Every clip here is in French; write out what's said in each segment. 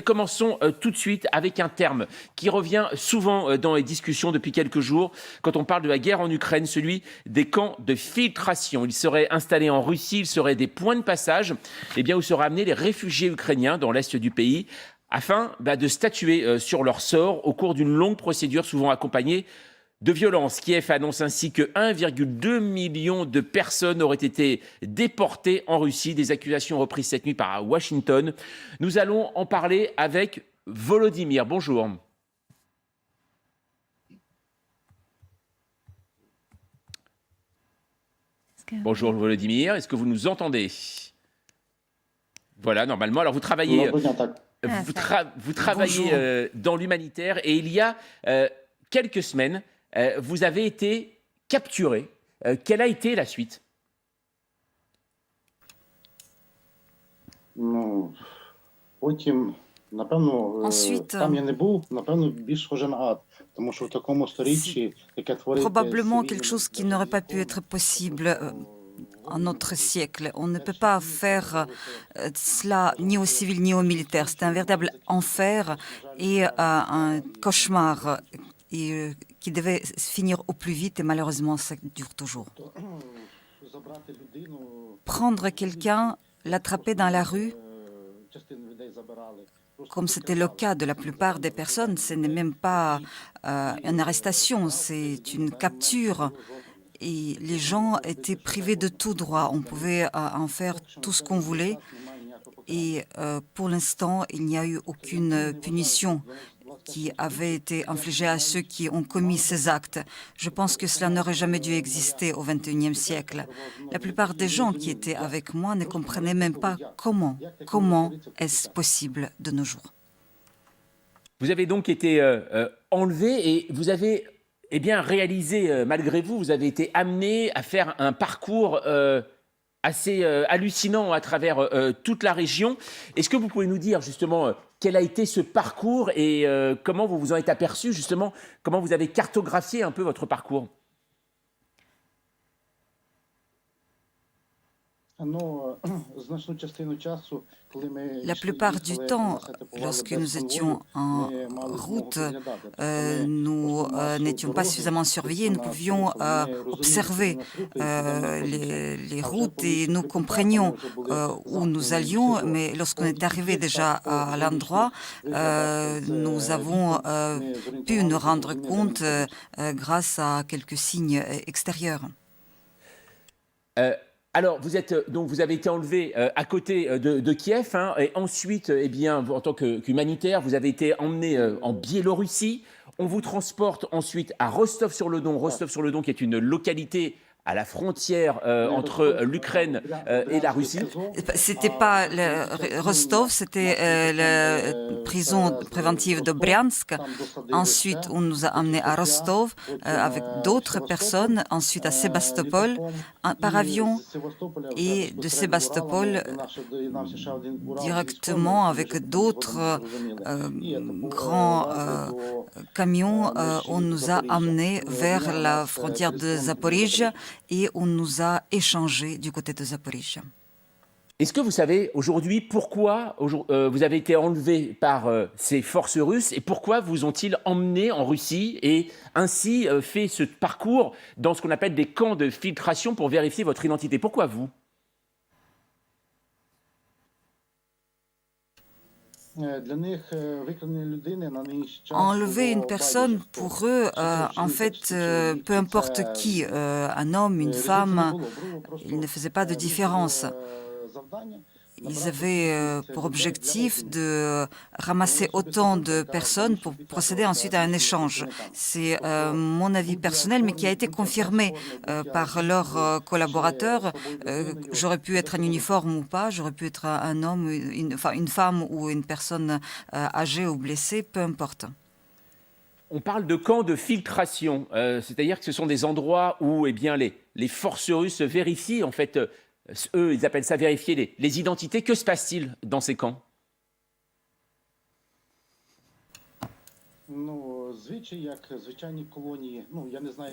commençons tout de suite avec un terme qui revient souvent dans les discussions depuis quelques jours quand on parle de la guerre en Ukraine, celui des camps de filtration. Ils seraient installés en Russie, ils seraient des points de passage où seraient amenés les réfugiés ukrainiens dans l'est du pays afin de statuer sur leur sort au cours d'une longue procédure souvent accompagnée de violence. Kiev annonce ainsi que 1,2 million de personnes auraient été déportées en Russie, des accusations reprises cette nuit par Washington. Nous allons en parler avec Volodymyr. Bonjour. Bonjour Volodymyr, est-ce que vous nous entendez? Voilà, normalement. Alors vous travaillez, vous travaillez dans l'humanitaire et il y a quelques semaines, vous avez été capturé. Quelle a été la suite? Ensuite, probablement quelque chose qui n'aurait pas pu être possible en notre siècle. On ne peut pas faire cela ni aux civils ni aux militaires. C'est un véritable enfer et un cauchemar qui devait finir au plus vite et malheureusement ça dure toujours. Prendre quelqu'un, l'attraper dans la rue, comme c'était le cas de la plupart des personnes, ce n'est même pas une arrestation, c'est une capture. Et les gens étaient privés de tout droit. On pouvait en faire tout ce qu'on voulait. Et pour l'instant, il n'y a eu aucune punition qui avait été infligée à ceux qui ont commis ces actes. Je pense que cela n'aurait jamais dû exister au XXIe siècle. La plupart des gens qui étaient avec moi ne comprenaient même pas comment est-ce possible de nos jours. Vous avez donc été enlevé et vous avez réalisé, malgré vous, vous avez été amené à faire un parcours assez hallucinant à travers toute la région. Est-ce que vous pouvez nous dire justement quel a été ce parcours et comment vous vous en êtes aperçu justement, comment vous avez cartographié un peu votre parcours? La plupart du temps, lorsque nous étions en route, nous n'étions pas suffisamment surveillés. Nous pouvions observer les routes et nous comprenions où nous allions. Mais lorsqu'on est arrivé déjà à l'endroit, nous avons pu nous rendre compte grâce à quelques signes extérieurs. Alors, vous avez été enlevé à côté de Kiev, et ensuite, en tant qu'humanitaire, vous avez été emmené en Biélorussie. On vous transporte ensuite à Rostov-sur-le-Don. Rostov-sur-le-Don, qui est une localité à la frontière entre l'Ukraine et la Russie. C'était pas Rostov, c'était la prison préventive de Bryansk. Ensuite, on nous a amenés à Rostov avec d'autres personnes. Ensuite, à Sébastopol par avion. Et de Sébastopol, directement avec d'autres grands camions, on nous a amenés vers la frontière de Zaporijia et on nous a échangés du côté de Zaporijia. Est-ce que vous savez aujourd'hui pourquoi vous avez été enlevé par ces forces russes et pourquoi vous ont-ils emmené en Russie et ainsi fait ce parcours dans ce qu'on appelle des camps de filtration pour vérifier votre identité? Pourquoi vous? Enlever une personne, pour eux, en fait, peu importe qui, un homme, une femme, ils ne faisaient pas de différence. Ils avaient pour objectif de ramasser autant de personnes pour procéder ensuite à un échange. C'est mon avis personnel, mais qui a été confirmé par leurs collaborateurs. J'aurais pu être en uniforme ou pas, j'aurais pu être un homme, une femme ou une personne âgée ou blessée, peu importe. On parle de camps de filtration, c'est-à-dire que ce sont des endroits où les forces russes vérifient en fait. Eux, ils appellent ça vérifier les identités. Que se passe-t-il dans ces camps?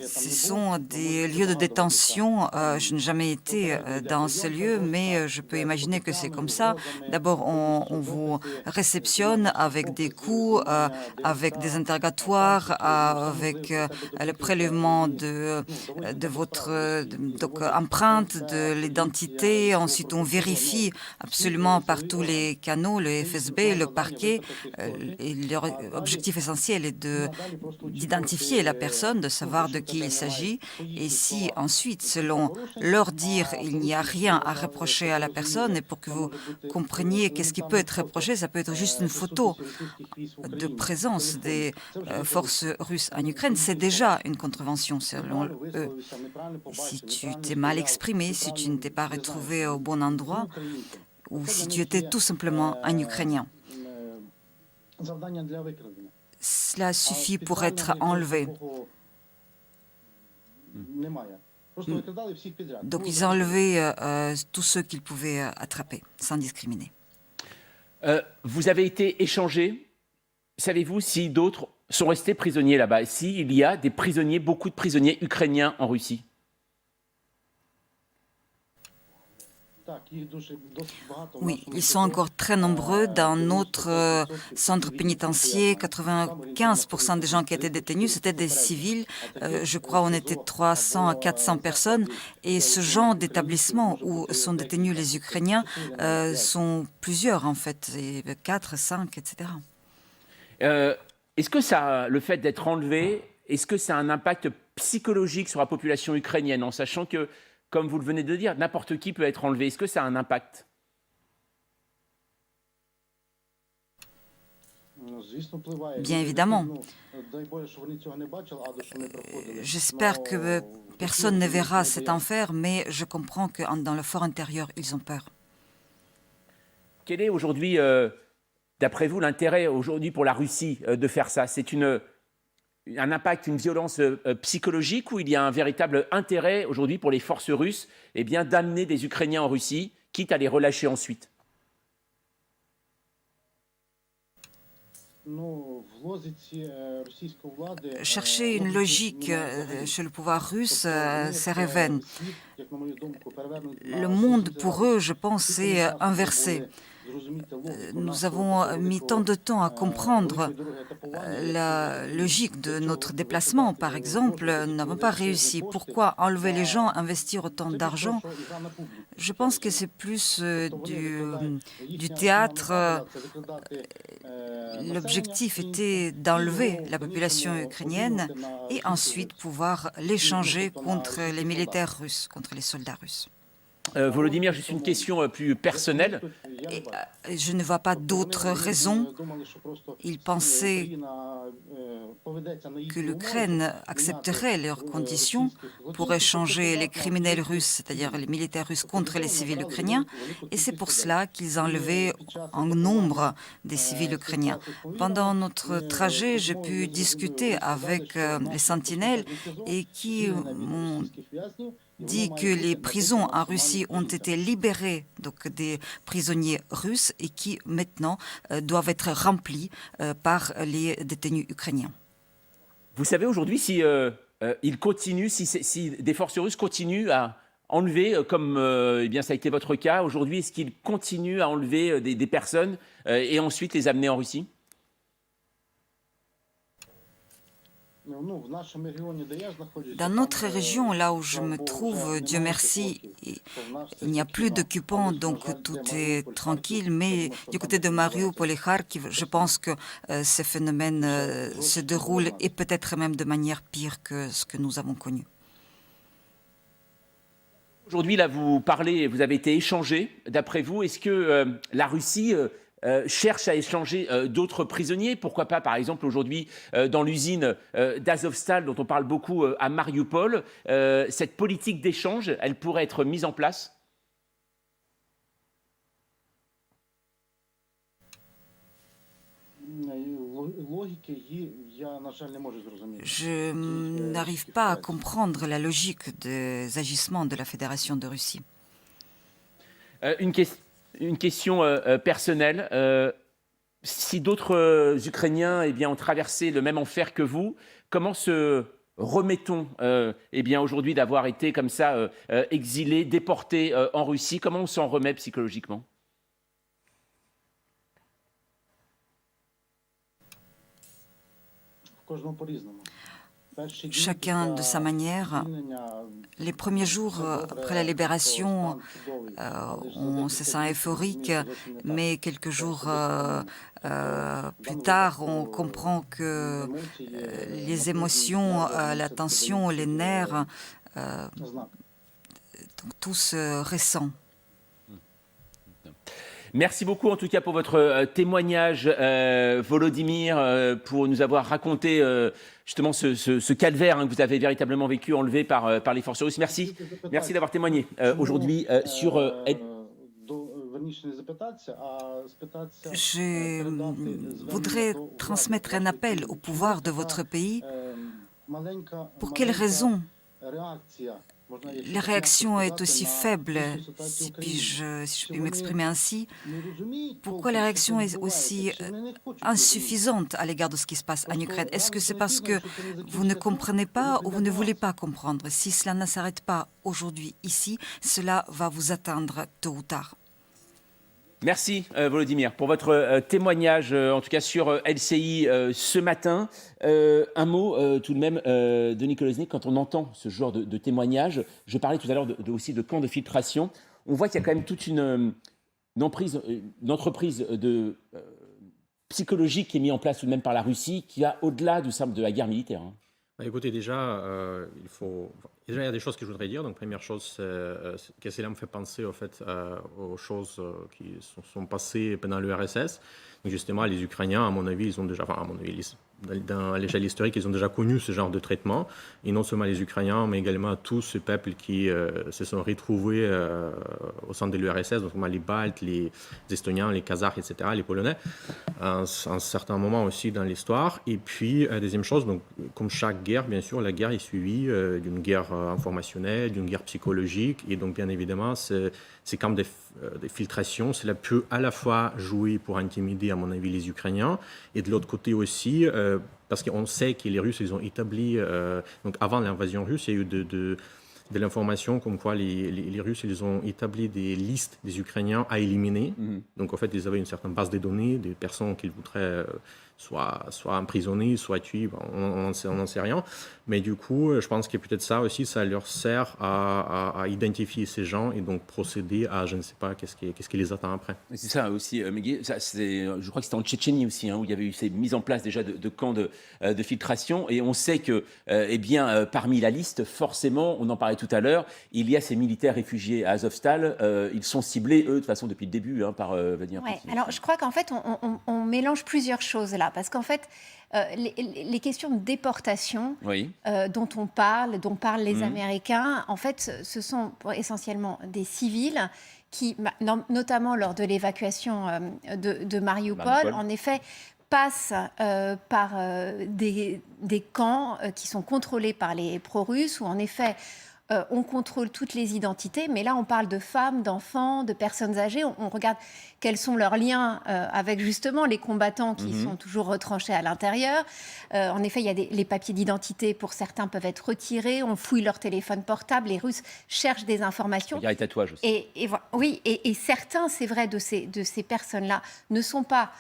Ce sont des lieux de détention. Je n'ai jamais été dans ce lieu, mais je peux imaginer que c'est comme ça. D'abord, on vous réceptionne avec des coups, avec des interrogatoires, avec le prélèvement de votre empreinte, de l'identité. Ensuite, on vérifie absolument par tous les canaux, le FSB, le parquet. Et leur objectif essentiel est d'identifier la personne, de savoir de qui il s'agit. Et si ensuite, selon leur dire, il n'y a rien à reprocher à la personne, et pour que vous compreniez qu'est-ce qui peut être reproché, ça peut être juste une photo de présence des forces russes en Ukraine, c'est déjà une contravention selon eux. Si tu t'es mal exprimé, si tu ne t'es pas retrouvé au bon endroit, ou si tu étais tout simplement un Ukrainien. Cela suffit pour être enlevé. Donc ils ont enlevé tous ceux qu'ils pouvaient attraper, sans discriminer. Vous avez été échangé. Savez-vous si d'autres sont restés prisonniers là-bas? S'il y a des prisonniers, beaucoup de prisonniers ukrainiens en Russie? Oui, ils sont encore très nombreux. Dans notre centre pénitentiaire, 95% des gens qui étaient détenus, c'était des civils. Je crois qu'on était 300 à 400 personnes. Et ce genre d'établissement où sont détenus les Ukrainiens sont plusieurs, en fait, 4, 5, etc. Est-ce que ça, le fait d'être enlevé, est-ce que ça a un impact psychologique sur la population ukrainienne, en sachant que, comme vous le venez de dire, n'importe qui peut être enlevé? Est-ce que ça a un impact? Bien évidemment. J'espère que personne ne verra cet enfer, mais je comprends que dans le fort intérieur, ils ont peur. Quel est aujourd'hui, d'après vous, l'intérêt aujourd'hui pour la Russie de faire ça? C'est un impact, une violence psychologique, ou il y a un véritable intérêt aujourd'hui pour les forces russes d'amener des Ukrainiens en Russie, quitte à les relâcher ensuite? Chercher une logique chez le pouvoir russe, c'est révèle. Le monde, pour eux, je pense, c'est inversé. Nous avons mis tant de temps à comprendre la logique de notre déplacement. Par exemple, nous n'avons pas réussi. Pourquoi enlever les gens, investir autant d'argent? Je pense que c'est plus du théâtre. L'objectif était d'enlever la population ukrainienne et ensuite pouvoir l'échanger contre les militaires russes, contre les soldats russes. Volodymyr, juste une question plus personnelle. Je ne vois pas d'autres raisons. Ils pensaient que l'Ukraine accepterait leurs conditions pour échanger les criminels russes, c'est-à-dire les militaires russes, contre les civils ukrainiens. Et c'est pour cela qu'ils enlevaient en nombre des civils ukrainiens. Pendant notre trajet, j'ai pu discuter avec les sentinelles et qui m'ont dit que les prisons en Russie ont été libérées, donc des prisonniers russes, et qui maintenant doivent être remplies par les détenus ukrainiens. Vous savez aujourd'hui si ils continuent, si des forces russes continuent à enlever, comme ça a été votre cas aujourd'hui, est-ce qu'ils continuent à enlever des personnes et ensuite les amener en Russie? Dans notre région, là où je me trouve, Dieu merci, il n'y a plus d'occupants, donc tout est tranquille. Mais du côté de Mariupol et Kharkiv, je pense que ces phénomènes se déroulent, et peut-être même de manière pire que ce que nous avons connu. Aujourd'hui, là, vous parlez, vous avez été échangé. D'après vous, est-ce que la Russie cherche à échanger d'autres prisonniers? Pourquoi pas, par exemple, aujourd'hui, dans l'usine d'Azovstal, dont on parle beaucoup à Mariupol, cette politique d'échange, elle pourrait être mise en place? Je n'arrive pas à comprendre la logique des agissements de la Fédération de Russie. Une question personnelle. Si d'autres Ukrainiens ont traversé le même enfer que vous, comment se remettons aujourd'hui d'avoir été comme ça exilés, déportés en Russie? Comment on s'en remet psychologiquement? Chacun de sa manière. Les premiers jours après la libération, on se sent euphorique, mais quelques jours plus tard, on comprend que les émotions, la tension, les nerfs, tout se ressent. Merci beaucoup en tout cas pour votre témoignage, Volodymyr, pour nous avoir raconté justement ce calvaire que vous avez véritablement vécu, enlevé par les forces russes. Merci d'avoir témoigné aujourd'hui sur... Je voudrais transmettre un appel au pouvoir de votre pays. Pour quelles raisons la réaction est aussi faible, si je puis m'exprimer ainsi? Pourquoi la réaction est aussi insuffisante à l'égard de ce qui se passe en Ukraine? Est-ce que c'est parce que vous ne comprenez pas ou vous ne voulez pas comprendre? Si cela ne s'arrête pas aujourd'hui, ici, cela va vous atteindre tôt ou tard. Merci Volodymyr pour votre témoignage, en tout cas sur LCI ce matin. Un mot tout de même, Denis Kolesnik, quand on entend ce genre de témoignage, je parlais tout à l'heure aussi de camps de filtration, on voit qu'il y a quand même toute une entreprise psychologique qui est mise en place tout de même par la Russie, qui va au-delà du simple de la guerre militaire. Hein. Écoutez, déjà, il y a des choses que je voudrais dire. Donc, première chose, c'est que cela me fait penser aux choses qui sont passées pendant l'URSS. Donc, justement, les Ukrainiens, à mon avis, à l'échelle historique, ils ont déjà connu ce genre de traitement. Et non seulement les Ukrainiens, mais également tous ces peuples qui se sont retrouvés au sein de l'URSS, notamment les Baltes, les Estoniens, les Kazakhs, etc., les Polonais, à un certain moment aussi dans l'histoire. Et puis, deuxième chose, donc, comme chaque guerre, bien sûr, la guerre est suivie d'une guerre informationnelle, d'une guerre psychologique. Et donc, bien évidemment, ces camps de filtration, cela peut à la fois jouer pour intimider, à mon avis, les Ukrainiens, et de l'autre côté aussi, parce qu'on sait que les Russes, ils ont établi, donc avant l'invasion russe, il y a eu de l'information comme quoi les Russes, ils ont établi des listes des Ukrainiens à éliminer. Donc, en fait, ils avaient une certaine base de données des personnes qu'ils voudraient soit emprisonnées, soit tuées, on n'en sait rien. Mais du coup, je pense que peut-être ça aussi, ça leur sert à identifier ces gens et donc procéder à, je ne sais pas, qu'est-ce qui les attend après. C'est ça aussi, Meguiy, je crois que c'était en Tchétchénie aussi, où il y avait eu ces mises en place déjà de camps de filtration. Et on sait que, parmi la liste, forcément, on en parlait tout à l'heure, il y a ces militaires réfugiés à Azovstal. Ils sont ciblés, eux, de toute façon, depuis le début, par Vladimir Poutine. Alors, je crois qu'en fait, on mélange plusieurs choses là. Parce qu'en fait, les questions de déportation dont parlent les Américains, en fait, ce sont essentiellement des civils qui, notamment lors de l'évacuation de Mariupol, en effet, passent par des camps qui sont contrôlés par les pro-russes, où en effet, on contrôle toutes les identités, mais là on parle de femmes, d'enfants, de personnes âgées, on regarde quels sont leurs liens avec justement les combattants qui sont toujours retranchés à l'intérieur. En effet, il y a les papiers d'identité pour certains peuvent être retirés, on fouille leur téléphone portable, les Russes cherchent des informations. Il y a les tatouages aussi. Et certains, c'est vrai, de ces personnes-là ne sont pas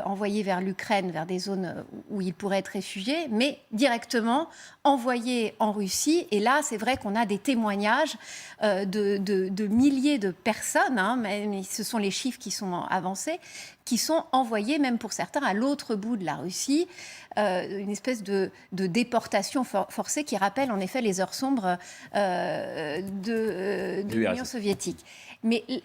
envoyés vers l'Ukraine, vers des zones où ils pourraient être réfugiés, mais directement envoyés en Russie. Et là, c'est vrai qu'on a des témoignages de milliers de personnes, mais ce sont les chiffres qui sont avancés, qui sont envoyés, même pour certains, à l'autre bout de la Russie. Une espèce de déportation forcée qui rappelle en effet les heures sombres de l'Union soviétique.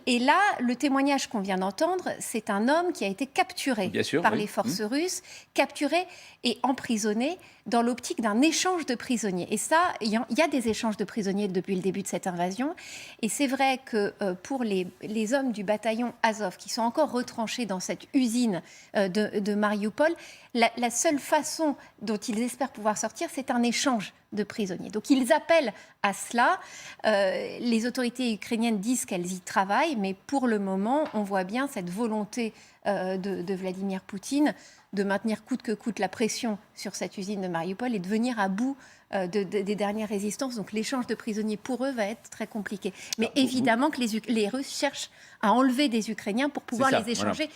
Et là, le témoignage qu'on vient d'entendre, c'est un homme qui a été capturé par les forces russes, capturé et emprisonné dans l'optique d'un échange de prisonniers. Et ça, il y a des échanges de prisonniers depuis le début de cette invasion. Et c'est vrai que pour les hommes du bataillon Azov, qui sont encore retranchés dans cette cette usine de Mariupol. La seule façon dont ils espèrent pouvoir sortir, c'est un échange de prisonniers. Donc ils appellent à cela. Les autorités ukrainiennes disent qu'elles y travaillent, mais pour le moment, on voit bien cette volonté de Vladimir Poutine de maintenir coûte que coûte la pression sur cette usine de Mariupol et de venir à bout des dernières résistances. Donc l'échange de prisonniers pour eux va être très compliqué. Mais évidemment que les Russes cherchent à enlever des Ukrainiens pour pouvoir les échanger